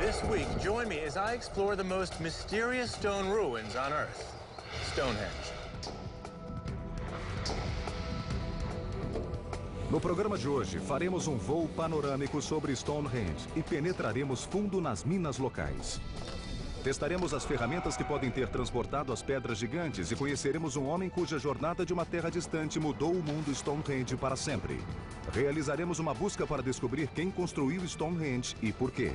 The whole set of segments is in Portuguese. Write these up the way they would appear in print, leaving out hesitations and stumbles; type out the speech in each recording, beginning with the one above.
This week, join me as I explore the most mysterious stone ruins on Earth, Stonehenge. No programa de hoje, faremos um voo panorâmico sobre Stonehenge e penetraremos fundo nas minas locais. Testaremos as ferramentas que podem ter transportado as pedras gigantes e conheceremos um homem cuja jornada de uma terra distante mudou o mundo Stonehenge para sempre. Realizaremos uma busca para descobrir quem construiu Stonehenge e por quê.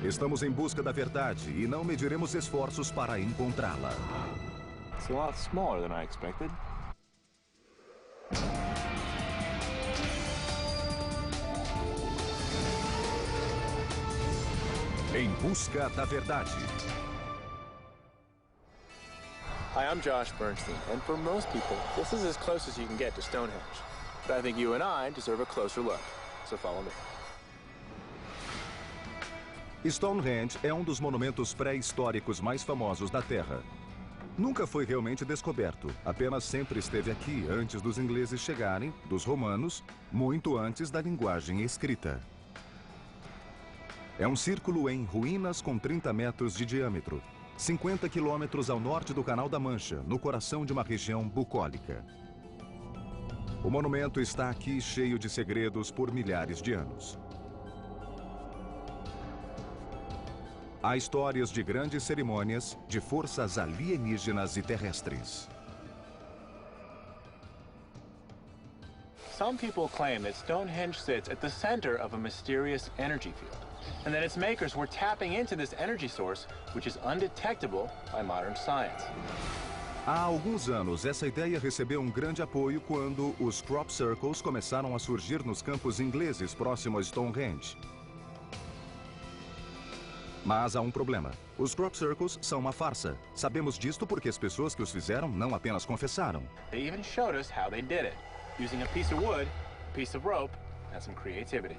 Estamos em busca da verdade e não mediremos esforços para encontrá-la. It's a lot smaller than I expected. Em busca da verdade. Hi, I'm Josh Bernstein, and for most people, this is as close as you can get to Stonehenge. But I think you and I deserve a closer look, so follow me. Stonehenge é um dos monumentos pré-históricos mais famosos da Terra. Nunca foi realmente descoberto, apenas sempre esteve aqui antes dos ingleses chegarem, dos romanos, muito antes da linguagem escrita. É um círculo em ruínas com 30 metros de diâmetro, 50 quilômetros ao norte do Canal da Mancha, no coração de uma região bucólica. O monumento está aqui cheio de segredos por milhares de anos. Há histórias de grandes cerimônias, de forças alienígenas e terrestres. Some people claim that Stonehenge sits at the center of a mysterious energy field, and that its makers were tapping into this energy source, which is undetectable by modern science. Há alguns anos, essa ideia recebeu um grande apoio quando os crop circles começaram a surgir nos campos ingleses próximo a Stonehenge. Mas há um problema. Os crop circles são uma farsa. Sabemos disto porque as pessoas que os fizeram não apenas confessaram. They even showed us how they did it, using a piece of wood, a piece of rope, and some creativity.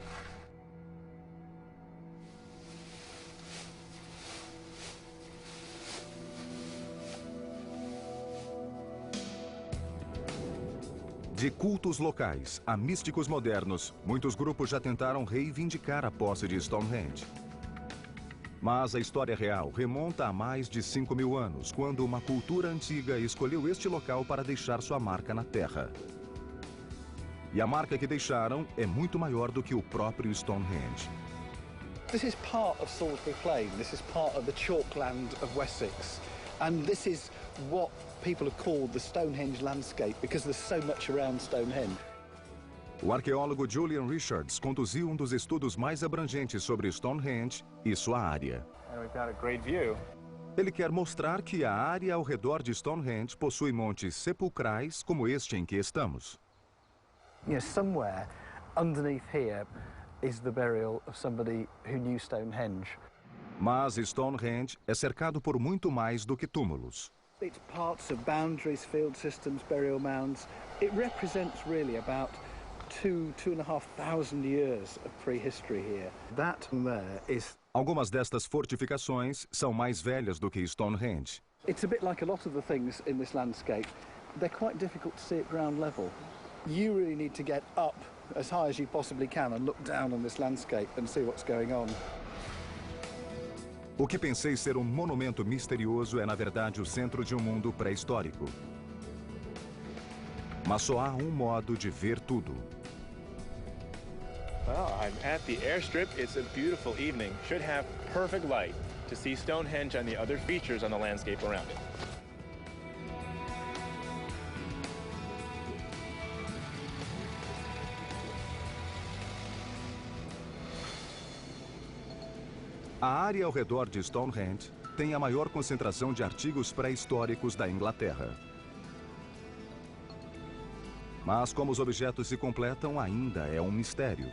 De cultos locais a místicos modernos, muitos grupos já tentaram reivindicar a posse de Stonehenge. Mas a história real remonta a mais de 5.000 anos, quando uma cultura antiga escolheu este local para deixar sua marca na Terra. E a marca que deixaram é muito maior do que o próprio Stonehenge. This is part of Salisbury Plain. This is part of the chalkland of Wessex. And this is what people have called the Stonehenge landscape because there's so much around Stonehenge. O arqueólogo Julian Richards conduziu um dos estudos mais abrangentes sobre Stonehenge e sua área. And we've got a great view. Ele quer mostrar que a área ao redor de Stonehenge possui montes sepulcrais como este em que estamos. You know, somewhere underneath here is the burial of somebody who knew Stonehenge. Mas Stonehenge é cercado por muito mais do que túmulos. It's parts of boundaries, field systems, burial mounds. It represents really about 2,500 years of prehistory here. That there is... Algumas destas fortificações são mais velhas do que Stonehenge. It's a bit like a lot of the things in this landscape. They're quite difficult to see at ground level. You really need to get up as high as you possibly can and look down on this landscape and see what's going on. O que pensei ser um monumento misterioso é, na verdade, o centro de um mundo pré-histórico. Mas só há um modo de ver tudo. Well, I'm at the airstrip. It's a beautiful evening. Should have perfect light to see Stonehenge and the other features on the landscape around it. A área ao redor de Stonehenge tem a maior concentração de artigos pré-históricos da Inglaterra. Mas como os objetos se completam, ainda é um mistério.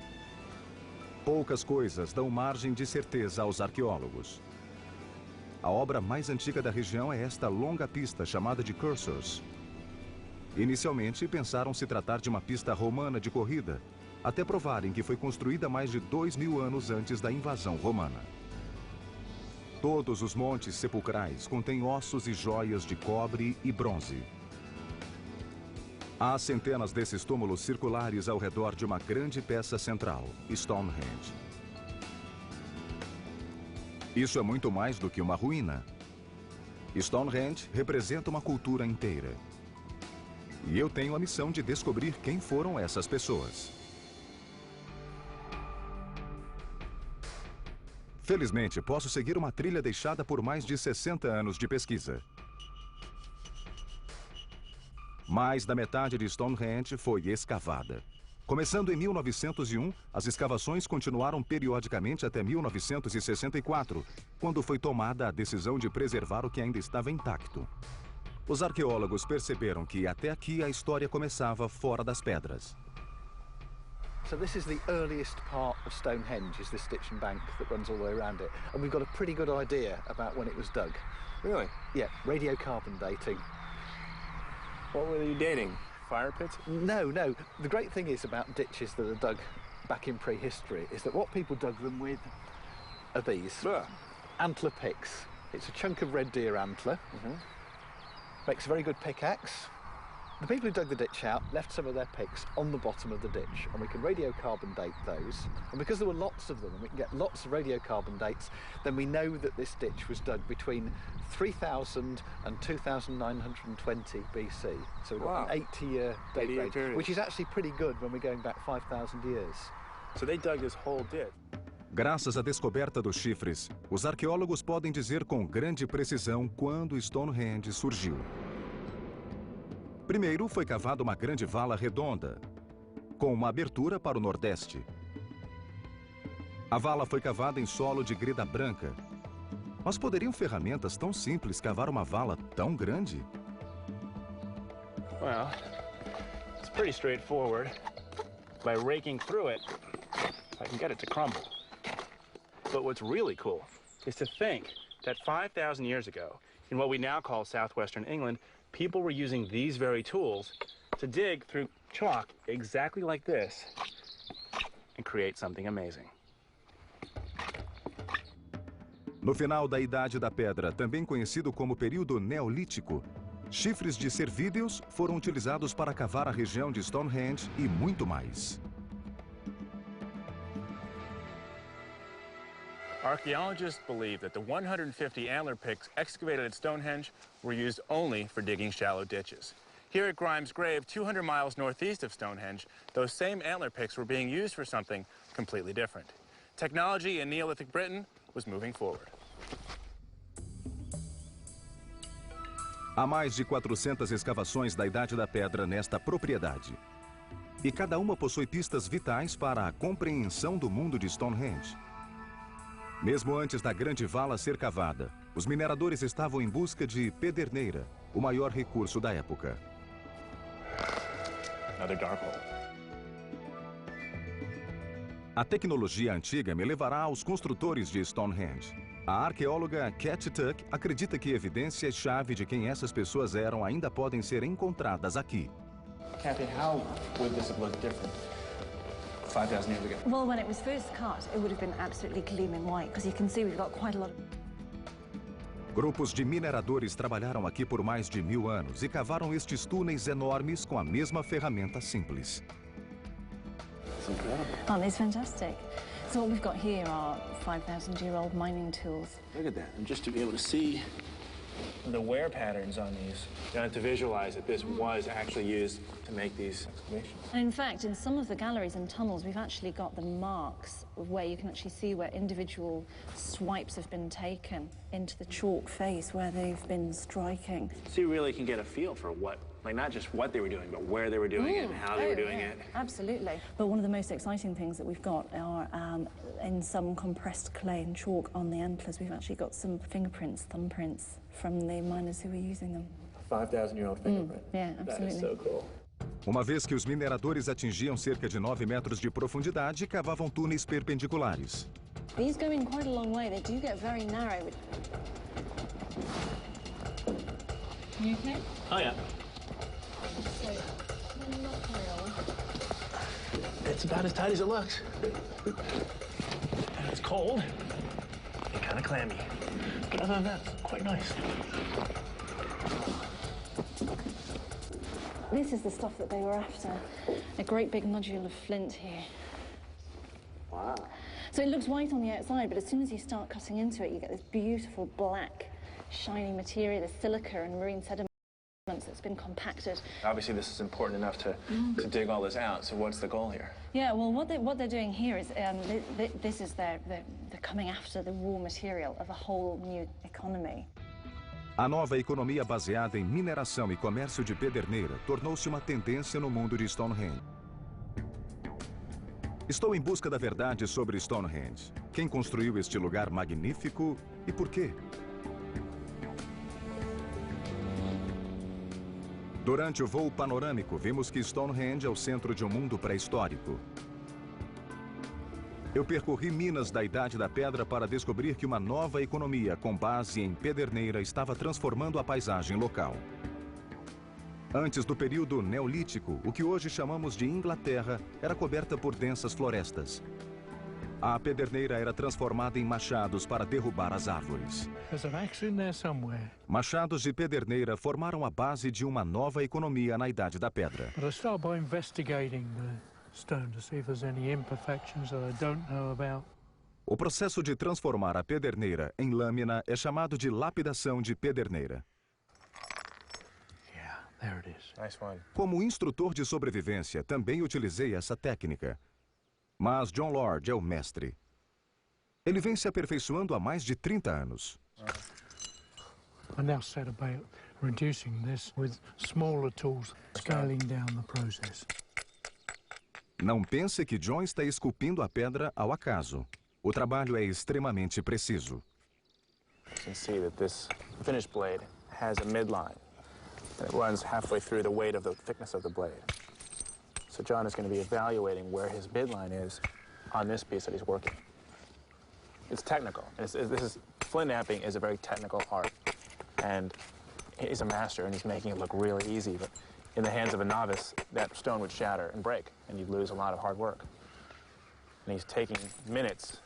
Poucas coisas dão margem de certeza aos arqueólogos. A obra mais antiga da região é esta longa pista chamada de Cursors. Inicialmente pensaram se tratar de uma pista romana de corrida, até provarem que foi construída mais de 2.000 anos antes da invasão romana. Todos os montes sepulcrais contêm ossos e joias de cobre e bronze. Há centenas desses túmulos circulares ao redor de uma grande peça central, Stonehenge. Isso é muito mais do que uma ruína. Stonehenge representa uma cultura inteira. E eu tenho a missão de descobrir quem foram essas pessoas. Felizmente, posso seguir uma trilha deixada por mais de 60 anos de pesquisa. Mais da metade de Stonehenge foi escavada. Começando em 1901, as escavações continuaram periodicamente até 1964, quando foi tomada a decisão de preservar o que ainda estava intacto. Os arqueólogos perceberam que até aqui a história começava fora das pedras. So this is the earliest part of Stonehenge, is this ditch and bank that runs all the way around it. And we've got a pretty good idea about when it was dug. Really? Yeah, radiocarbon dating. What were you dating? Fire pits? No. The great thing is about ditches that are dug back in prehistory is that what people dug them with are these. Antler picks. It's a chunk of red deer antler. Makes a very good pickaxe. The people who dug the ditch out left some of their picks on the bottom of the ditch, and we can radiocarbon date those. And because there were lots of them, and we can get lots of radiocarbon dates, then we know that this ditch was dug between 3000 and 2920 BC. So we've got an 80-year date range, period, which is actually pretty good when we're going back 5,000 years. So they dug this whole ditch. Graças à descoberta dos chifres, os arqueólogos podem dizer com grande precisão quando Stonehenge surgiu. Primeiro foi cavada uma grande vala redonda, com uma abertura para o nordeste. A vala foi cavada em solo de greda branca. Mas poderiam ferramentas tão simples cavar uma vala tão grande? Well, it's pretty straightforward. By raking through it, I can get it to crumble. But what's really cool is to think that 5,000 years ago, in what we now call southwestern England, people were using these very tools to dig through chalk exactly like this and create something amazing. No final da Idade da Pedra, também conhecido como período Neolítico, chifres de cervídeos foram utilizados para cavar a região de Stonehenge e muito mais. Archaeologists believe that the 150 antler picks excavated at Stonehenge were used only for digging shallow ditches. Here at Grimes Grave, 200 miles northeast of Stonehenge, those same antler picks were being used for something completely different. Technology in Neolithic Britain was moving forward. Há mais de 400 escavações da Idade da Pedra nesta propriedade. E cada uma possui pistas vitais para a compreensão do mundo de Stonehenge. Mesmo antes da grande vala ser cavada, os mineradores estavam em busca de pederneira, o maior recurso da época. Another dark hole. A tecnologia antiga me levará aos construtores de Stonehenge. A arqueóloga Cat Tuck acredita que evidências-chave de quem essas pessoas eram ainda podem ser encontradas aqui. Kathy, how would this have looked different 5,000 years ago? Well, when it was first cut, it would have been absolutely gleaming white, because you can see we've got quite a lot of... Grupos de mineradores trabalharam aqui por mais de 1000 anos e cavaram estes túneis enormes com a mesma ferramenta simples. Aren't these fantastic? So what we've got here are 5,000-year-old mining tools. Look at that, and just to be able to see the wear patterns on these, you have to visualize that this was actually used to make these excavations. And in fact, in some of the galleries and tunnels, we've actually got the marks where you can actually see where individual swipes have been taken into the chalk face where they've been striking. So you really can get a feel for what, like not just what they were doing, but where they were doing it and how they were doing it. Absolutely. But one of the most exciting things that we've got are in some compressed clay and chalk on the antlers, we've actually got some fingerprints, thumbprints from the miners who were using them. 5,000-year-old fingerprint. Yeah, absolutely. That is so cool. Uma vez que os mineradores atingiam cerca de 9 metros de profundidade, cavavam túneis perpendiculares. These go in quite a long way. They do get very narrow. You okay? Oh, yeah. So, not real. It's about as tight as it looks. And it's cold and kind of clammy. But other than that, it's quite nice. This is the stuff that they were after. A great big nodule of flint here. Wow. So it looks white on the outside, but as soon as you start cutting into it, you get this beautiful black, shiny material, the silica and marine sediment that's been compacted. Obviously, this is important enough to dig all this out. So what's the goal here? Yeah, well, what they're doing here is this is they're coming after the raw material of a whole new economy. A nova economia baseada em mineração e comércio de pederneira tornou-se uma tendência no mundo de Stonehenge. Estou em busca da verdade sobre Stonehenge. Quem construiu este lugar magnífico e por quê? Durante o voo panorâmico, vimos que Stonehenge é o centro de um mundo pré-histórico. Eu percorri minas da Idade da Pedra para descobrir que uma nova economia com base em pederneira estava transformando a paisagem local. Antes do período neolítico, o que hoje chamamos de Inglaterra era coberta por densas florestas. A pederneira era transformada em machados para derrubar as árvores. Machados de pederneira formaram a base de uma nova economia na Idade da Pedra. O processo de transformar a pederneira em lâmina é chamado de lapidação de pederneira. Nice one. Como instrutor de sobrevivência, também utilizei essa técnica. Mas John Lord é o mestre. Ele vem se aperfeiçoando há mais de 30 anos. I now set about reducing this with smaller tools, scaling down the process. Não pense que John está esculpindo a pedra ao acaso. O trabalho é extremamente preciso. You can see that this finished blade has a midline. And it runs halfway through the weight of the thickness of the blade. So John is going to be evaluating where his midline is on this piece that he's working. It's technical. Flint knapping is a very technical art. And he's a master, and he's making it look really easy. But in the hands of a novice, that stone would shatter and break, and you'd lose a lot of hard work. And he's taking minutes.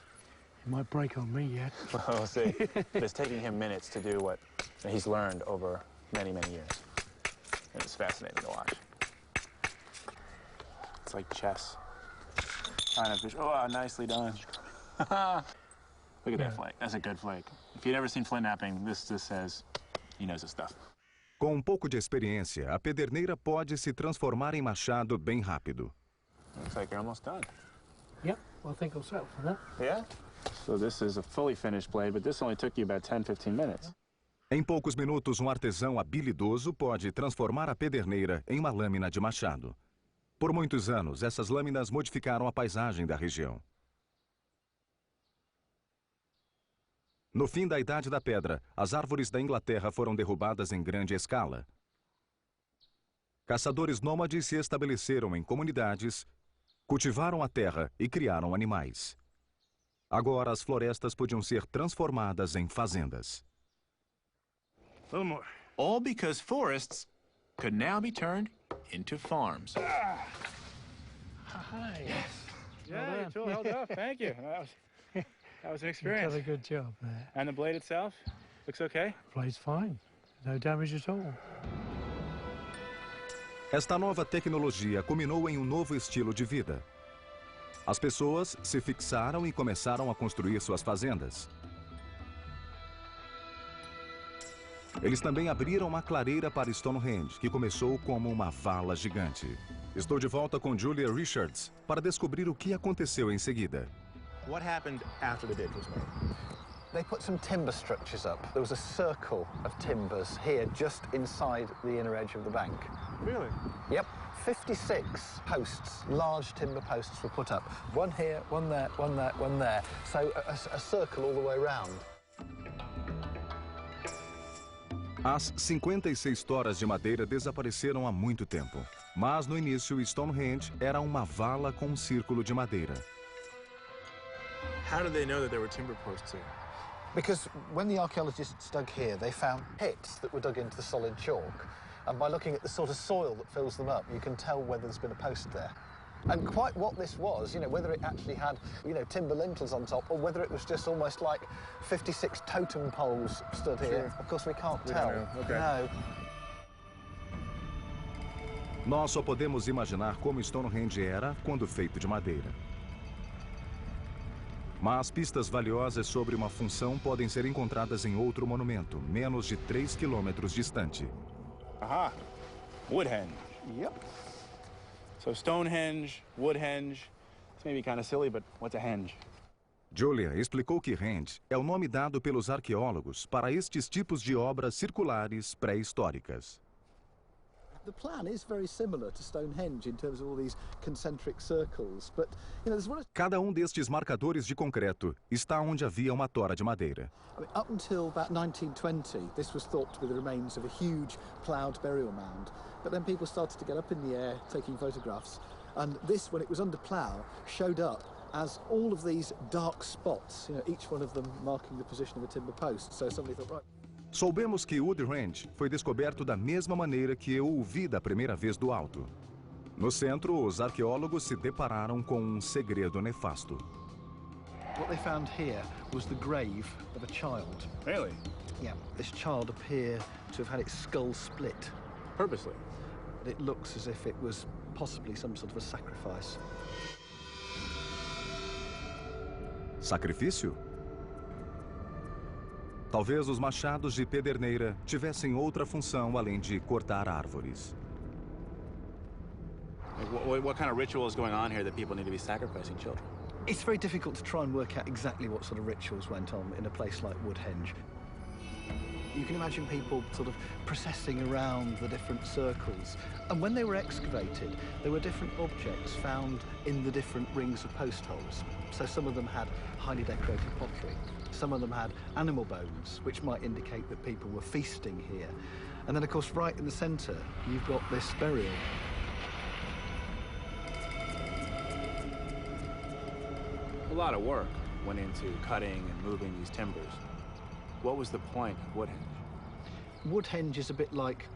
It might break on me yet. Well, we'll see. But it's taking him minutes to do what he's learned over many, many years. And it's fascinating to watch. It's like chess. Trying to fish. Oh, nicely done. Look at that flake. That's a good flake. If you've never seen flint knapping, this says he knows his stuff. Com um pouco de experiência, a pederneira pode se transformar em machado bem rápido. Looks like you're almost done. Yep, I think I'll settle for that. Yeah? So this is a fully finished blade, but this only took you about 10, 15 minutes. Em poucos minutos, um artesão habilidoso pode transformar a pederneira em uma lâmina de machado. Por muitos anos, essas lâminas modificaram a paisagem da região. No fim da Idade da Pedra, as árvores da Inglaterra foram derrubadas em grande escala. Caçadores nômades se estabeleceram em comunidades, cultivaram a terra e criaram animais. Agora, as florestas podiam ser transformadas em fazendas. A little more. All because forests could now be turned into farms. Hi. Yeah, you held up. Thank you. That was an experience. You've done a good job there. And the blade itself looks okay? Blade's fine. No damage at all. Esta nova tecnologia culminou em um novo estilo de vida. As pessoas se fixaram e começaram a construir suas fazendas. Eles também abriram uma clareira para Stonehenge, que começou como uma vala gigante. Estou de volta com Julia Richards para descobrir o que aconteceu em seguida. What happened after the ditch was made? They put some timber structures up. There was a circle of timbers here just inside the inner edge of the bank. Really? Yep. 56 posts, large timber posts were put up. One here, one there, one there, one there. So a circle all the way around. As 56 toras de madeira desapareceram há muito tempo. Mas no início, Stonehenge era uma vala com um círculo de madeira. How did they know that there were timber posts here? Because when the archaeologists dug here, they found pits that were dug into the solid chalk. And by looking at the sort of soil that fills them up, you can tell whether there's been a post there. And quite what this was, whether it actually had, timber lintels on top, or whether it was just almost like 56 totem poles stood here. Of course, we can't tell. Okay. No. Nós só podemos imaginar como Stonehenge era quando feito de madeira. Mas pistas valiosas sobre uma função podem ser encontradas em outro monumento, menos de 3 quilômetros distante. Aha! Woodhenge. Yep. So Stonehenge, Woodhenge. It's maybe kind of silly, but what's a henge? Julia explicou que henge é o nome dado pelos arqueólogos para estes tipos de obras circulares pré-históricas. The plan is very similar to Stonehenge in terms of all these concentric circles, but there's one. Cada destes marcadores de concreto está onde havia uma tora de madeira. I mean, up until about 1920, this was thought to be the remains of a huge ploughed burial mound. But then people started to get up in the air taking photographs, and this, when it was under plough, showed up as all of these dark spots, each one of them marking the position of a timber post. So somebody thought, right. Soubemos que Woodhenge foi descoberto da mesma maneira que eu o vi da primeira vez do alto. No centro, os arqueólogos se depararam com um segredo nefasto. What they found here was the grave of a child. Really? Yeah, this child appeared to have had its skull split. Purposely? It looks as if it was possibly some sort of a sacrifice. Sacrifício? Talvez os machados de pederneira tivessem outra função além de cortar árvores. What kind of ritual is going on here that people need to be sacrificing children? It's very difficult to try and work out exactly what sort of rituals went on in a place like Woodhenge. You can imagine people sort of processing around the different circles. And when they were excavated, there were different objects found in the different rings of post holes. So some of them had highly decorated pottery. Some of them had animal bones, which might indicate that people were feasting here. And then, of course, right in the centre, you've got this burial. A lot of work went into cutting and moving these timbers. What was the point of Woodhenge? Woodhenge is a bit like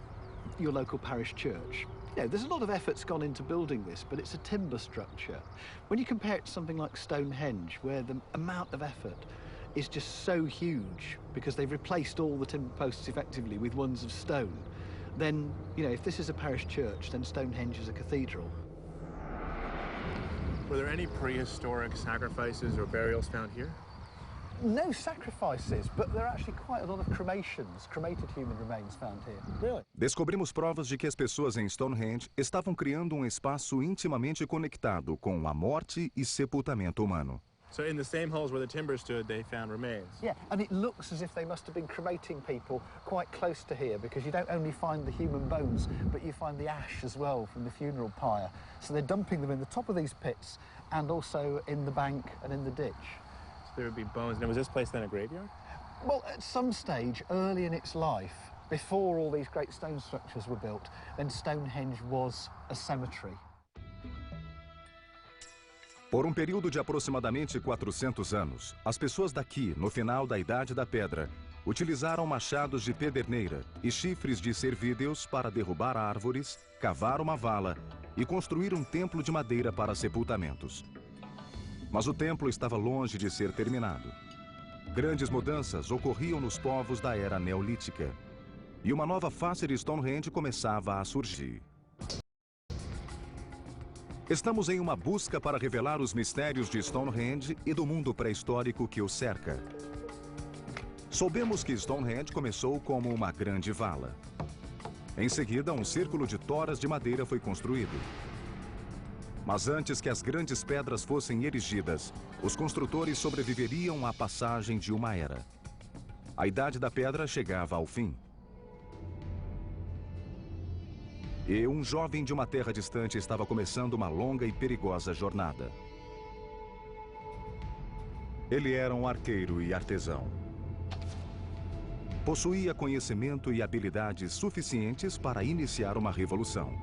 your local parish church. There's a lot of effort's gone into building this, but it's a timber structure. When you compare it to something like Stonehenge, where the amount of effort is just so huge because they've replaced all the timber posts effectively with ones of stone, then, if this is a parish church, then Stonehenge is a cathedral. Were there any prehistoric sacrifices or burials found here? No sacrifices, but there are actually quite a lot of cremations, cremated human remains found here. Really? Descobrimos provas de que as pessoas em Stonehenge estavam criando um espaço intimamente conectado com a morte e sepultamento humano. So in the same holes where the timber stood, they found remains? Yeah, and it looks as if they must have been cremating people quite close to here, because you don't only find the human bones, but you find the ash as well from the funeral pyre. So they're dumping them in the top of these pits and also in the bank and in the ditch. There would be bones. Now, was this place then a graveyard? Well, at some stage early in its life, before all these great stone structures were built, then Stonehenge was a cemetery. Por período de aproximadamente 400 anos, as pessoas daqui, no final da Idade da Pedra, utilizaram machados de pederneira e chifres de cervídeos para derrubar árvores, cavar uma vala e construir um templo de madeira para sepultamentos. Mas o templo estava longe de ser terminado. Grandes mudanças ocorriam nos povos da era neolítica. E uma nova face de Stonehenge começava a surgir. Estamos em uma busca para revelar os mistérios de Stonehenge e do mundo pré-histórico que o cerca. Soubemos que Stonehenge começou como uma grande vala. Em seguida, um círculo de toras de madeira foi construído. Mas antes que as grandes pedras fossem erigidas, os construtores sobreviveriam à passagem de uma era. A Idade da Pedra chegava ao fim. E um jovem de uma terra distante estava começando uma longa e perigosa jornada. Ele era um arqueiro e artesão. Possuía conhecimento e habilidades suficientes para iniciar uma revolução.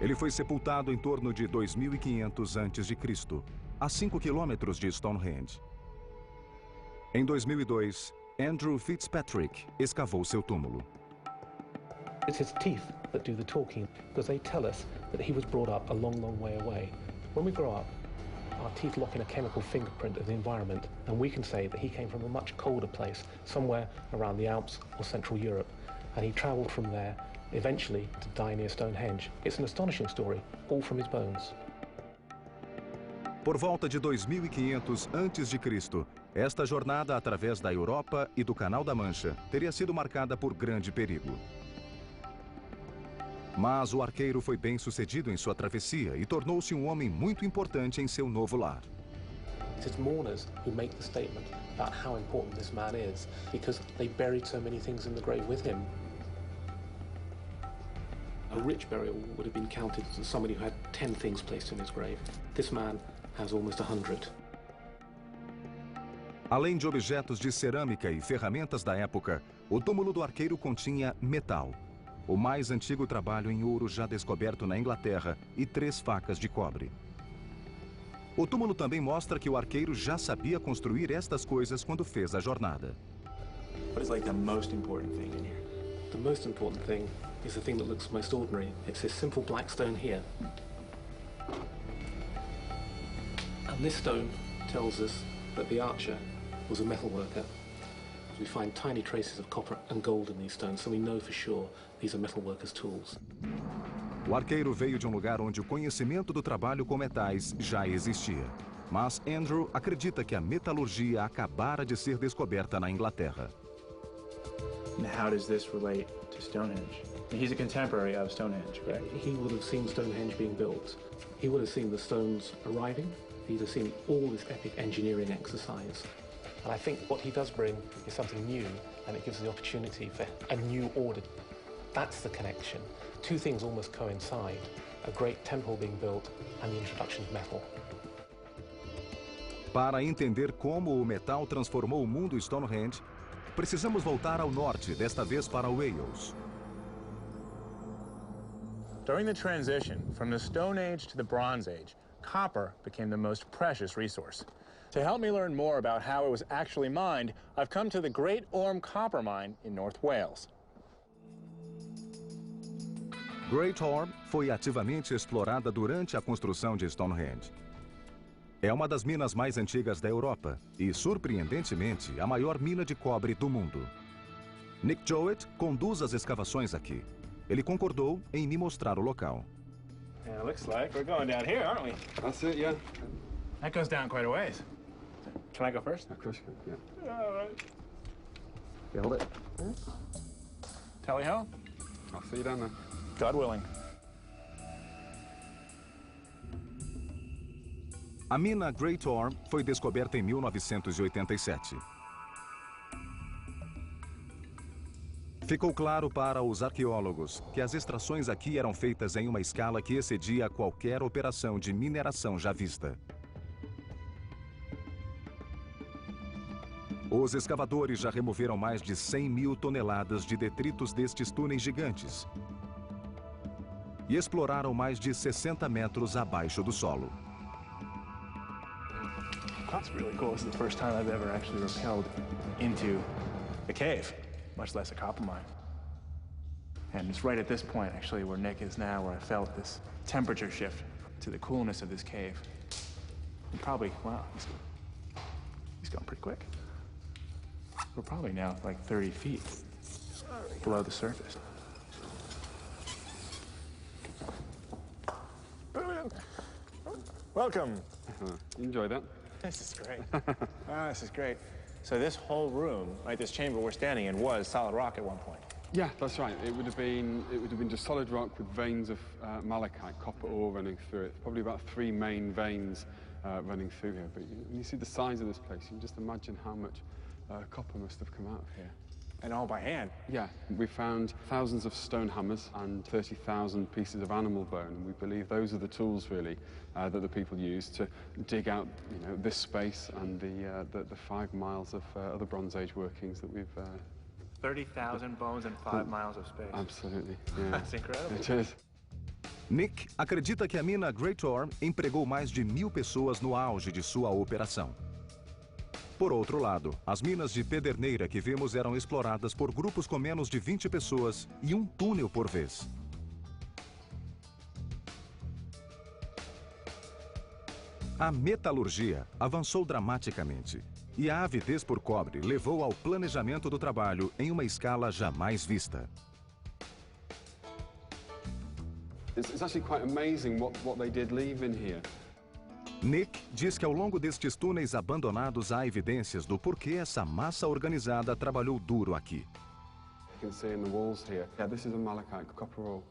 Ele foi sepultado em torno de 2500 a.C., a 5 quilômetros de Stonehenge. Em 2002, Andrew Fitzpatrick escavou seu túmulo. It's his teeth that do the talking, because they tell us that he was brought up a long, long way away. When we grow up, our teeth lock in a chemical fingerprint of the environment, and we can say that he came from a much colder place, somewhere around the Alps or Central Europe, and he travelled from there, eventually to die near Stonehenge. It's an astonishing story, all from his bones. Por volta de 2500 a.C., esta jornada através da Europa e do Canal da Mancha teria sido marcada por grande perigo. Mas o arqueiro foi bem sucedido em sua travessia e tornou-se um homem muito importante em seu novo lar. It's mourners who make the statement about how important this man is because they buried so many things in the grave with him. A rich burial would have been counted as somebody who had 10 things placed in his grave. This man has almost 100. Além de objetos de cerâmica e ferramentas da época, o túmulo do arqueiro continha metal, o mais antigo trabalho em ouro já descoberto na Inglaterra e 3 facas de cobre. O túmulo também mostra que o arqueiro já sabia construir estas coisas quando fez a jornada. What is like the most important thing in here? The most important thing is the thing that looks most ordinary. It's this simple black stone here. And this stone tells us that the archer was a metal worker. We find tiny traces of copper and gold in these stones, so we know for sure these are metal workers' tools. O arqueiro veio de um lugar onde o conhecimento do trabalho com metais já existia. Mas Andrew acredita que a metalurgia acabara de ser descoberta na Inglaterra. And how does this relate to Stonehenge? He's a contemporary of Stonehenge, correct? He would have seen Stonehenge being built. He would have seen the stones arriving. He'd have seen all this epic engineering exercise. And I think what he does bring is something new, and it gives the opportunity for a new order. That's the connection. Two things almost coincide: a great temple being built and the introduction of metal. Para entender como o metal transformou o mundo Stonehenge, precisamos voltar ao norte, desta vez para Wales. During the transition from the Stone Age to the Bronze Age, copper became the most precious resource. To help me learn more about how it was actually mined, I've come to the Great Orme Copper Mine in North Wales. Great Orme foi ativamente explorada durante a construção de Stonehenge. É uma das minas mais antigas da Europa e, surpreendentemente, a maior mina de cobre do mundo. Nick Jowett conduz as escavações aqui. Ele concordou em me mostrar o local. Yeah, looks like we're going down here, aren't we? That's it, yeah. That goes down quite a ways. Can I go first? Of course you can, yeah. All right. Build it. Tally ho. I'll see you down there. God willing. A mina Great Orme foi descoberta em 1987. Ficou claro para os arqueólogos que as extrações aqui eram feitas em uma escala que excedia qualquer operação de mineração já vista. Os escavadores já removeram mais de 100 mil toneladas de detritos destes túneis gigantes e exploraram mais de 60 metros abaixo do solo. That's really cool. This is the first time I've ever actually rappelled into a cave, much less a copper mine. And it's right at this point, actually, where Nick is now, where I felt this temperature shift to the coolness of this cave. And probably, wow, he's going pretty quick. We're probably now like 30 feet below the surface. Welcome. You enjoy that? This is great. This is great. So this whole room, right, this chamber we're standing in, was solid rock at one point. Yeah, that's right. It would have been just solid rock with veins of malachite, copper ore running through it. Probably about 3 main veins running through here. But when you see the size of this place, you can just imagine how much copper must have come out of here. And all by hand? Yeah, we found thousands of stone hammers and 30,000 pieces of animal bone. And we believe those are the tools, really, that the people used to dig out, this space and the 5 miles of other Bronze Age workings that we've... 30,000 bones and 5 miles of space. Absolutely, yeah. That's incredible. It is. Nick acredita que a mina Great Orme empregou mais de 1000 pessoas no auge de sua operação. Por outro lado, as minas de Pederneira que vimos eram exploradas por grupos com menos de 20 pessoas e um túnel por vez. A metalurgia avançou dramaticamente e a avidez por cobre levou ao planejamento do trabalho em uma escala jamais vista. It's actually quite amazing what they did leave in here. Nick diz que ao longo destes túneis abandonados há evidências do porquê essa massa organizada trabalhou duro aqui. You can see in the walls here. Yeah, this is a malachite copper ore.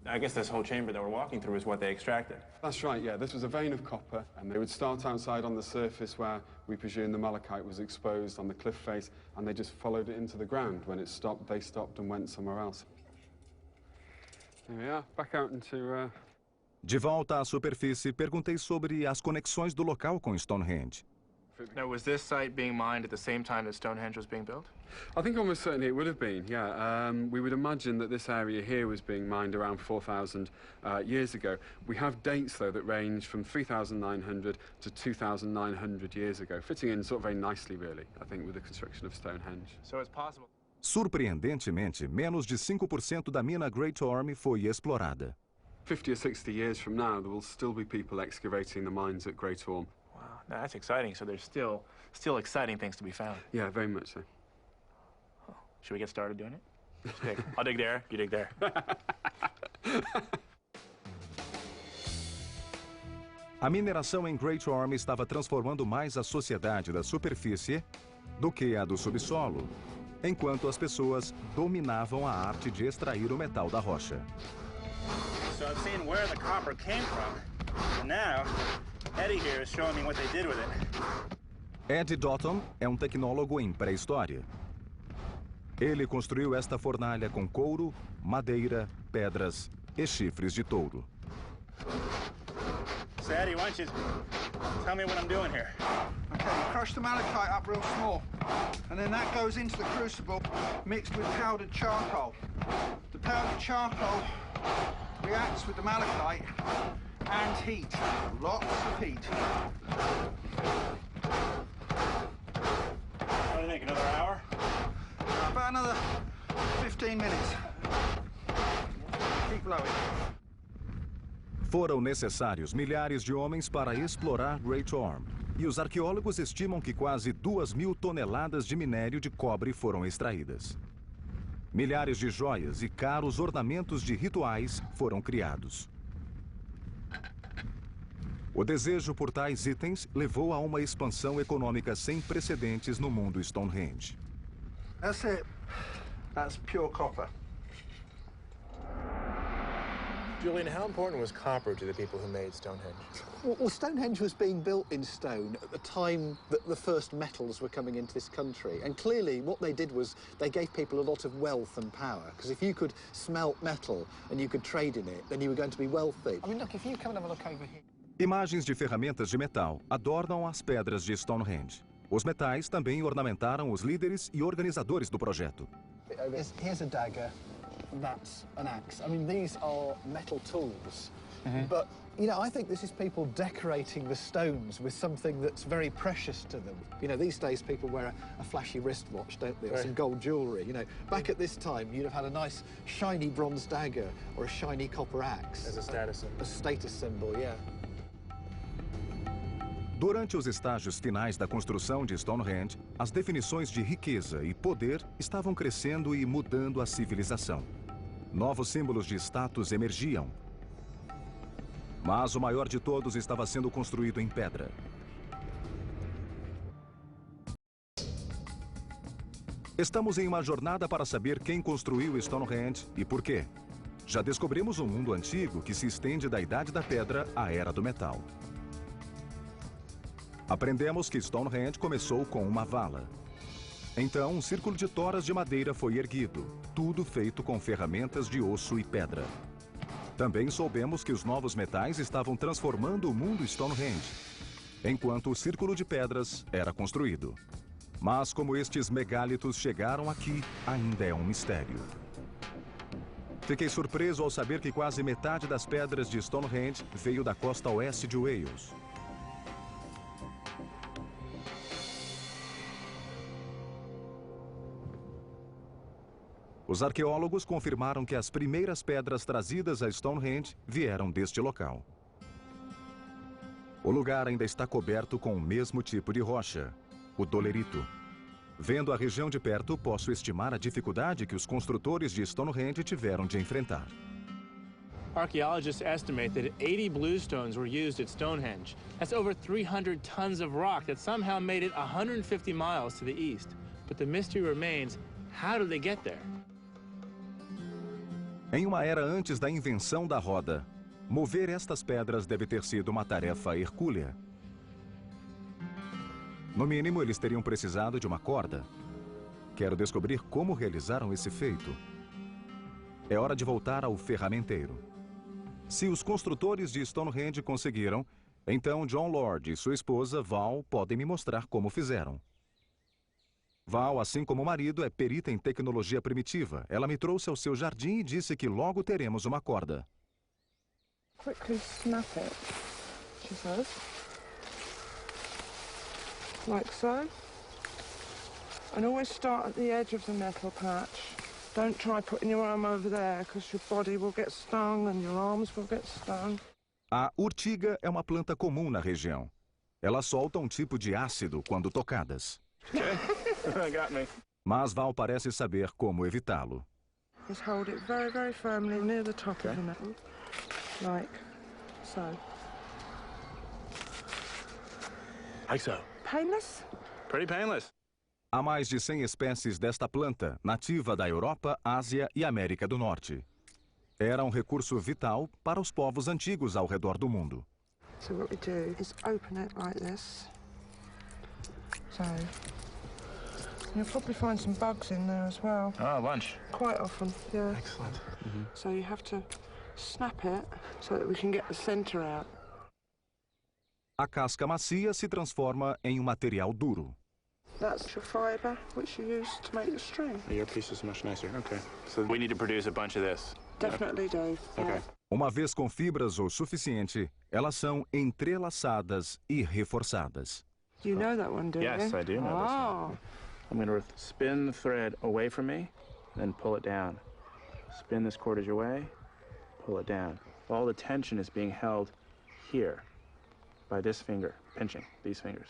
I guess this whole chamber that we're walking through is what they extracted. That's right, yeah. This was a vein of copper, and they would start outside on the surface where we presume the malachite was exposed on the cliff face, and they just followed it into the ground. When it stopped, they stopped and went somewhere else. There we are, back out into... De volta à superfície, perguntei sobre as conexões do local com Stonehenge. Now, was this site being mined at the same time that Stonehenge was being built? I think almost certainly it would have been, yeah. We would imagine that this area here was being mined around 4,000 years ago. We have dates, though, that range from 3,900 to 2,900 years ago, fitting in sort of very nicely, really, I think, with the construction of Stonehenge. So it's possible. Surpreendentemente, menos de 5% da mina Great Orme foi explorada. 50 or 60 years from now, there will still be people excavating the mines at Great Orme. Wow, now that's exciting. So there's still exciting things to be found. Yeah, very much so. Oh, should we get started doing it? Let's dig. I'll dig there, you dig there. A mineração em Great Orme estava transformando mais a sociedade da superfície do que a do subsolo, enquanto as pessoas dominavam a arte de extrair o metal da rocha. So I've seen where the copper came from, and now Eddie here is showing me what they did with it. Ed Dotton é um tecnólogo em pré-história. Ele construiu esta fornalha com couro, madeira, pedras e chifres de touro. So Eddie, why don't you tell me what I'm doing here? Okay, you crush the malachite up real small, and then that goes into the crucible mixed with powdered charcoal. The powdered charcoal reacts with the malachite and heat. Lots of heat. What do you think, another hour? About another 15 minutes. Keep blowing. Foram necessários milhares de homens para explorar Great Orme, e os arqueólogos estimam que quase 2.000 toneladas de minério de cobre foram extraídas. Milhares de joias e caros ornamentos de rituais foram criados. O desejo por tais itens levou a uma expansão econômica sem precedentes no mundo Stonehenge. That's it. That's pure copper. Julian, how important was copper to the people who made Stonehenge? Well, Stonehenge was being built in stone at the time that the first metals were coming into this country. And clearly what they did was they gave people a lot of wealth and power. Because if you could smelt metal and you could trade in it, then you were going to be wealthy. I mean, look, if you come and have a look over here. Imagens de ferramentas de metal adornam as pedras de Stonehenge. Os metais também ornamentaram os líderes e organizadores do projeto. Here's a dagger. That's an axe. I mean, these are metal tools. But, you know, I think this is people decorating the stones with something that's very precious to them. You know, these days people wear a flashy wristwatch, don't they? Or some gold jewellery. You know, back at this time, you'd have had a nice shiny bronze dagger or a shiny copper axe. As a status symbol. A status symbol, yeah. Durante os estágios finais da construção de Stonehenge, as definições de riqueza e poder estavam crescendo e mudando a civilização. Novos símbolos de status emergiam. Mas o maior de todos estava sendo construído em pedra. Estamos em uma jornada para saber quem construiu Stonehenge e por quê. Já descobrimos um mundo antigo que se estende da Idade da Pedra à Era do Metal. Aprendemos que Stonehenge começou com uma vala. Então, um círculo de toras de madeira foi erguido, tudo feito com ferramentas de osso e pedra. Também soubemos que os novos metais estavam transformando o mundo Stonehenge, enquanto o círculo de pedras era construído. Mas como estes megálitos chegaram aqui, ainda é um mistério. Fiquei surpreso ao saber que quase metade das pedras de Stonehenge veio da costa oeste de Wales. Os arqueólogos confirmaram que as primeiras pedras trazidas a Stonehenge vieram deste local. O lugar ainda está coberto com o mesmo tipo de rocha, o dolerito. Vendo a região de perto, posso estimar a dificuldade que os construtores de Stonehenge tiveram de enfrentar. Archaeologists estimate that 80 bluestones were used at Stonehenge. That's over 300 tons of rock that somehow made it 150 miles to the east. But the mystery remains, how did they get there? Em uma era antes da invenção da roda, mover estas pedras deve ter sido uma tarefa hercúlea. No mínimo, eles teriam precisado de uma corda. Quero descobrir como realizaram esse feito. É hora de voltar ao ferramenteiro. Se os construtores de Stonehenge conseguiram, então John Lord e sua esposa Val podem me mostrar como fizeram. Val, assim como o marido, é perita em tecnologia primitiva. Ela me trouxe ao seu jardim e disse que logo teremos uma corda. Quickly snap it, she says. Like so. And always start at the edge of the metal patch. Don't try putting your arm over there, because your body will get stung and your arms will get stung. A urtiga é uma planta comum na região. Ela solta um tipo de ácido quando tocadas. Got me. Mas Val parece saber como evitá-lo. Just hold it very, very firmly near the top of the metal. Like so. Like so. Painless? Pretty painless. Há mais de 100 espécies desta planta, nativa da Europa, Ásia e América do Norte. Era um recurso vital para os povos antigos ao redor do mundo. So what we do is open it like this. So you'll probably find some bugs in there as well. Oh, lunch. Quite often, yeah. Excellent. So you have to snap it so that we can get the center out. A casca macia se transforma em um material duro. That's your fibre, which you use to make the string. Your piece is much nicer. Okay. So we need to produce a bunch of this. Definitely do. Okay. Uma vez com fibras o suficiente, elas são entrelaçadas e reforçadas. You know that one, do you? Yes, I do know this one. I'm going to spin the thread away from me, then pull it down. Spin this cordage away, pull it down. All the tension is being held here by this finger, pinching these fingers.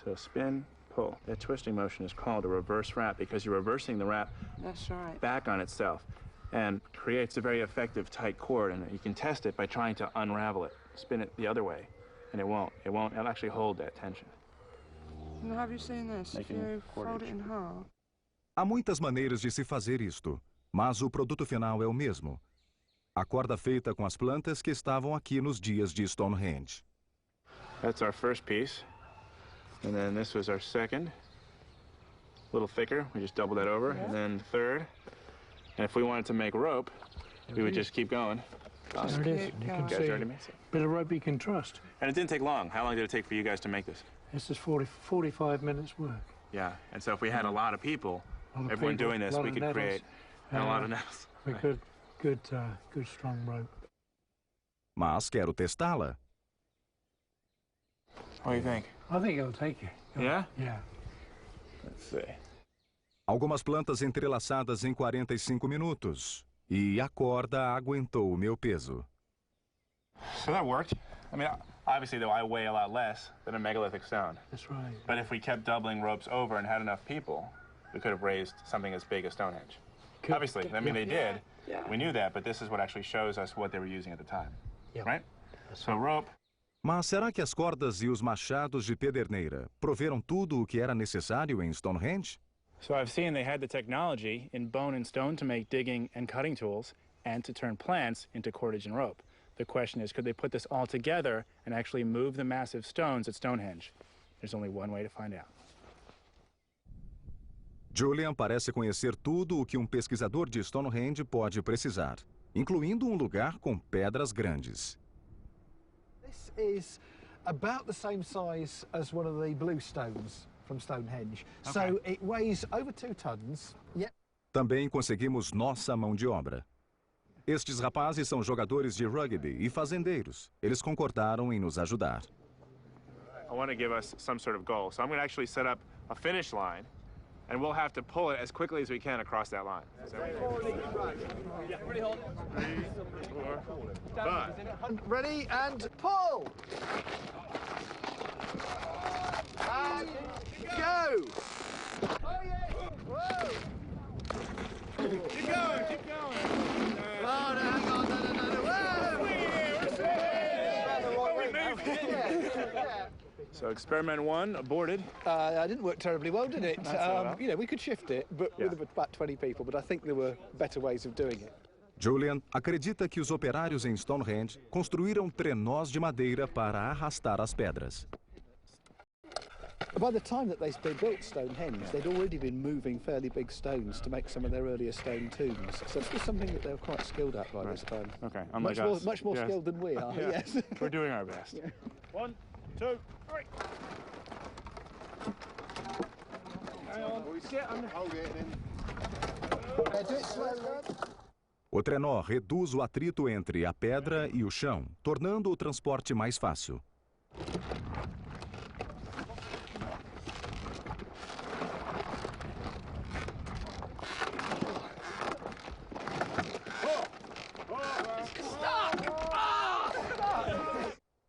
So spin, pull. That twisting motion is called a reverse wrap because you're reversing the wrap That's right. back on itself and creates a very effective tight cord, and you can test it by trying to unravel it. Spin it the other way, and it won't. It'll actually hold that tension. And have you seen this? If you fold it in half. Há muitas maneiras de se fazer isto, mas o produto final é o mesmo. A corda feita com as plantas que estavam aqui nos dias de Stonehenge. That's our first piece. And then this was our second. A little thicker. We just doubled that over. Yeah. And then third. And if we wanted to make rope, we would just keep going. There it is. You can see a bit of rope you can trust. And it didn't take long. How long did it take for you guys to make this? This is 45 minutes work. Yeah. And so if we had a lot of people, everyone doing this, we could create a lot of nettles. Good strong rope. Mas quero testá-la. What do you think? I think it'll take you. Yeah? Yeah. Let's see. Algumas plantas entrelaçadas em 45 minutos. E a corda aguentou o meu peso. So that worked. I mean, obviously, though, I weigh a lot less than a megalithic stone. That's right. But if we kept doubling ropes over and had enough people, we could have raised something as big as Stonehenge. Obviously, I mean, they did. Yeah. We knew that, but this is what actually shows us what they were using at the time. Yeah. Right? So rope. Mas será que as cordas e os machados de pederneira proveram tudo o que era necessário em Stonehenge? So I've seen they had the technology in bone and stone to make digging and cutting tools and to turn plants into cordage and rope. The question is, could they put this all together and actually move the massive stones at Stonehenge? There's only one way to find out. Julian parece conhecer tudo o que um pesquisador de Stonehenge pode precisar, incluindo lugar com pedras grandes. This is about the same size as one of the blue stones from Stonehenge. Okay. So it weighs over 2 tons. Yep. Também conseguimos nossa mão de obra. Estes rapazes são jogadores de rugby e fazendeiros. Eles concordaram em nos ajudar. I want to give us some sort of goal. So I'm going to actually set up a finish line, and we'll have to pull it as quickly as we can across that line. Ready and pull! And go! Oh yeah! Whoa! Keep going, keep going! Oh no, hang on, no. Whoa! So experiment 1 aborted. It didn't work terribly well, did it? You know, we could shift it, but with about 20 people, but I think there were better ways of doing it. Julian acredita que os operários em Stonehenge construíram trenós de madeira para arrastar as pedras. By the time that they built Stonehenge, they'd already been moving fairly big stones to make some of their earlier stone tombs. So this was something that they were quite skilled at by this time. Okay, unlike us. Much more skilled than we are, yes. We're doing our best. Yeah. 1, 2, 3. Hang on. Hold it in. Do it slowly. O trenó reduz o atrito entre a pedra e o chão, tornando o transporte mais fácil.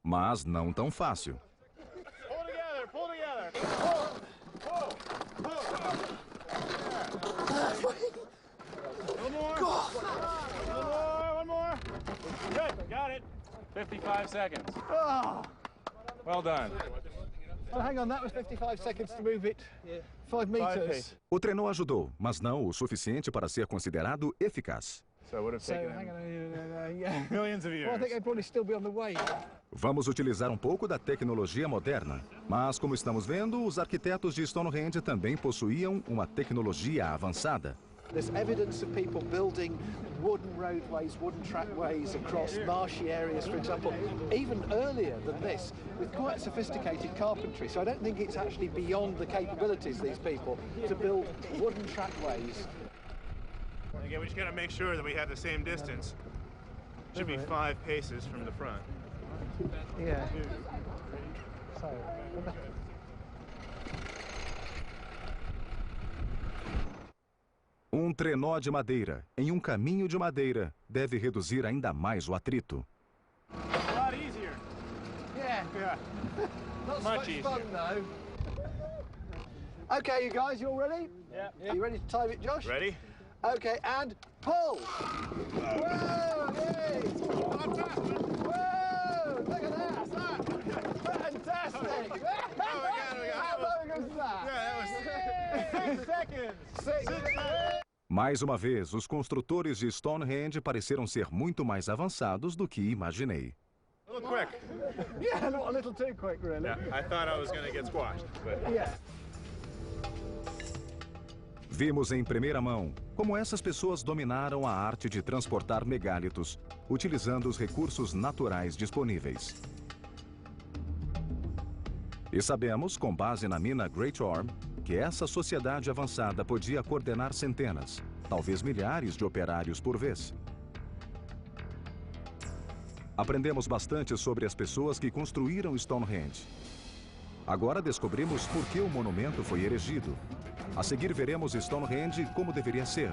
Mas não tão fácil. Pull together, pull together. One more. Good, got it. 55 seconds. Oh. Well done. Oh, hang on, that was 55 seconds to move it 5 meters. O trenó ajudou, mas não o suficiente para ser considerado eficaz. So it would have taken Millions of years. Well, I think they'd probably still be on the way. Vamos utilizar um pouco da tecnologia moderna. Mas, como estamos vendo, os arquitetos de Stonehenge também possuíam uma tecnologia avançada. There's evidence of people building wooden roadways, wooden trackways across marshy areas, for example, even earlier than this, with quite sophisticated carpentry. So I don't think it's actually beyond the capabilities of these people to build wooden trackways. Again, we just gotta make sure that we have the same distance. Should be 5 paces from the front. Yeah. So. Um trenó de madeira em um caminho de madeira deve reduzir ainda mais o atrito. A lot easier. Yeah. Not so Much much easier. fun though. Okay, you guys, you all ready? Yeah. Are you ready to time it, Josh? Ready? Okay, and pull. Whoa! Yay! Whoa! Look at that! Fantastic! How long was that? Yeah, that was 6 seconds. 6 seconds. Mais uma vez, os construtores de Stonehenge pareceram ser muito mais avançados do que imaginei. A little quick. Yeah, a little too quick, really. Yeah, I thought I was going to get squashed, but... Yeah. Vimos em primeira mão como essas pessoas dominaram a arte de transportar megálitos, utilizando os recursos naturais disponíveis. E sabemos, com base na mina Great Orme, que essa sociedade avançada podia coordenar centenas, talvez milhares de operários por vez. Aprendemos bastante sobre as pessoas que construíram Stonehenge. Agora descobrimos por que o monumento foi erigido. A seguir veremos Stonehenge como deveria ser.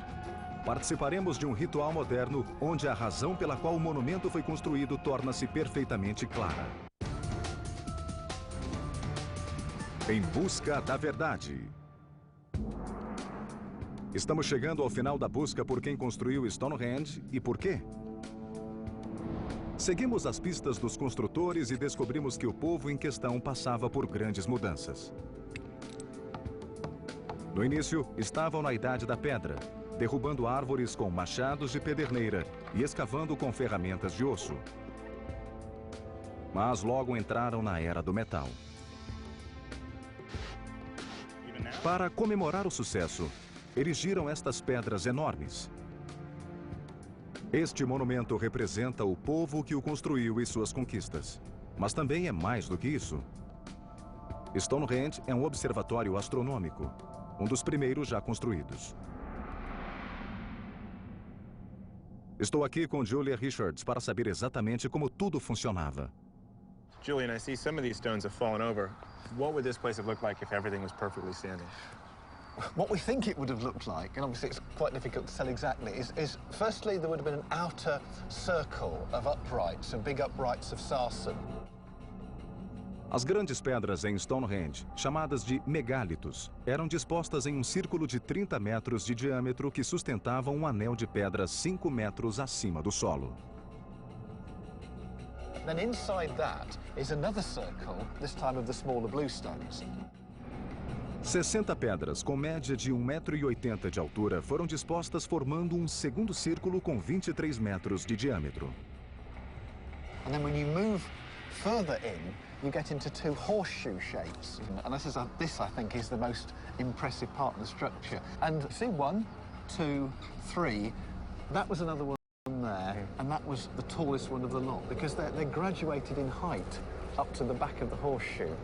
Participaremos de um ritual moderno onde a razão pela qual o monumento foi construído torna-se perfeitamente clara. Em busca da verdade. Estamos chegando ao final da busca por quem construiu Stonehenge e por quê. Seguimos as pistas dos construtores e descobrimos que o povo em questão passava por grandes mudanças. No início, estavam na Idade da Pedra, derrubando árvores com machados de pederneira e escavando com ferramentas de osso. Mas logo entraram na Era do Metal. Para comemorar o sucesso, erigiram estas pedras enormes. Este monumento representa o povo que o construiu e suas conquistas. Mas também é mais do que isso. Stonehenge é um observatório astronômico, um dos primeiros já construídos. Estou aqui com Julia Richards para saber exatamente como tudo funcionava. Julian, I see some of these stones have fallen over. What would this place have looked like if everything was perfectly standing? What we think it would have looked like, and obviously it's quite difficult to tell exactly, is firstly there would have been an outer circle of uprights, and big uprights of sarsen. As grandes pedras em Stonehenge, chamadas de megálitos, eram dispostas em um círculo de 30 metros de diâmetro que sustentavam um anel de pedras 5 metros acima do solo. Then inside that is another circle, this time of the smaller bluestones. 60 pedras com média de 1,80 m de altura foram dispostas formando um segundo círculo com 23 metros de diâmetro. And then when you move further in, you get into two horseshoe shapes. And this I think is the most impressive part of the structure. And see, 1, 2, 3, that was another one there, and that was the tallest one of the lot, because they're graduated in height up to the back of the horseshoe.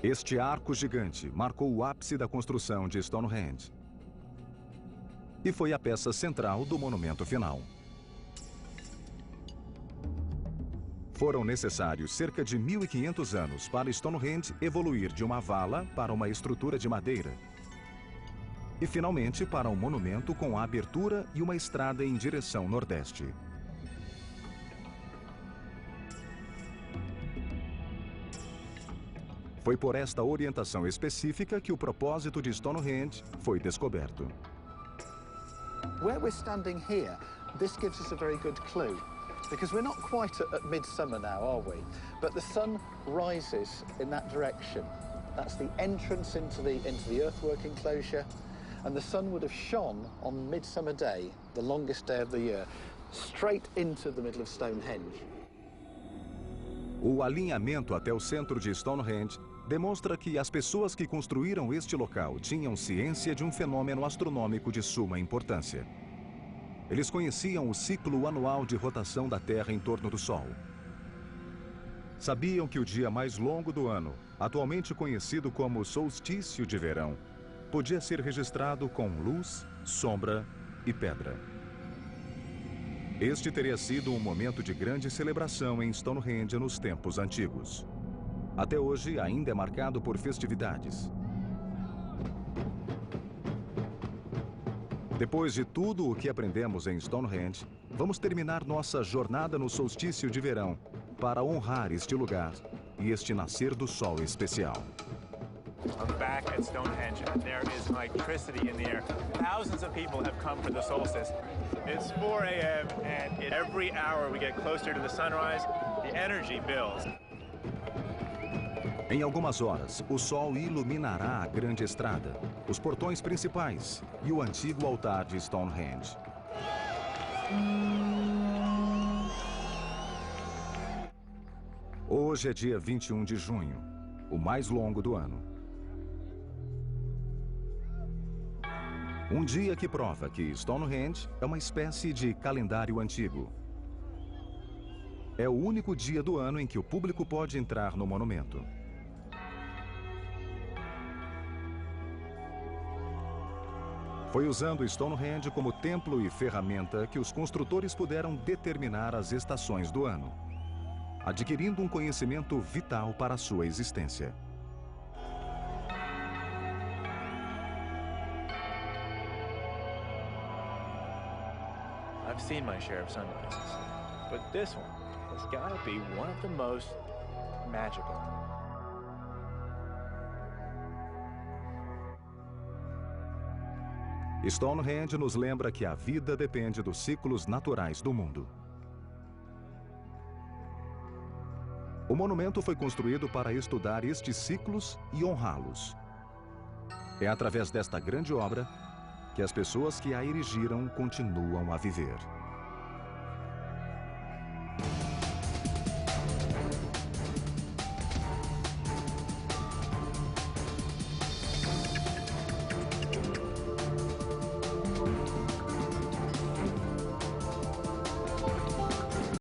Este arco gigante marcou o ápice da construção de Stonehenge. E foi a peça central do monumento final. Foram necessários cerca de 1.500 anos para Stonehenge evoluir de uma vala para uma estrutura de madeira. E, finalmente, para um monumento com a abertura e uma estrada em direção nordeste. Foi por esta orientação específica que o propósito de Stonehenge foi descoberto. Where we're standing here, this gives us a very good clue, because we're not quite at midsummer now, are we? But the sun rises in that direction. That's the entrance into the earthwork enclosure, and the sun would have shone on Midsummer Day, the longest day of the year, straight into the middle of Stonehenge. O alinhamento até o centro de Stonehenge demonstra que as pessoas que construíram este local tinham ciência de um fenômeno astronômico de suma importância. Eles conheciam o ciclo anual de rotação da Terra em torno do Sol. Sabiam que o dia mais longo do ano, atualmente conhecido como solstício de verão, podia ser registrado com luz, sombra e pedra. Este teria sido um momento de grande celebração em Stonehenge nos tempos antigos. Até hoje, ainda é marcado por festividades. Depois de tudo o que aprendemos em Stonehenge, vamos terminar nossa jornada no solstício de verão para honrar este lugar e este nascer do sol especial. I'm back at Stonehenge, and there is electricity in the air. Thousands of people have come for the solstice. It's 4 a.m., and every hour we get closer to the sunrise, the energy builds. Em algumas horas, o sol iluminará a grande estrada, os portões principais e o antigo altar de Stonehenge. Hoje é dia 21 de junho, o mais longo do ano. Um dia que prova que Stonehenge é uma espécie de calendário antigo. É o único dia do ano em que o público pode entrar no monumento. Foi usando Stonehenge como templo e ferramenta que os construtores puderam determinar as estações do ano, adquirindo um conhecimento vital para a sua existência. I've seen my share of sunrises, but this one has got to be one of the most magical. Stonehenge nos lembra que a vida depende dos ciclos naturais do mundo. O monumento foi construído para estudar estes ciclos e honrá-los. É através desta grande obra que as pessoas que a erigiram continuam a viver.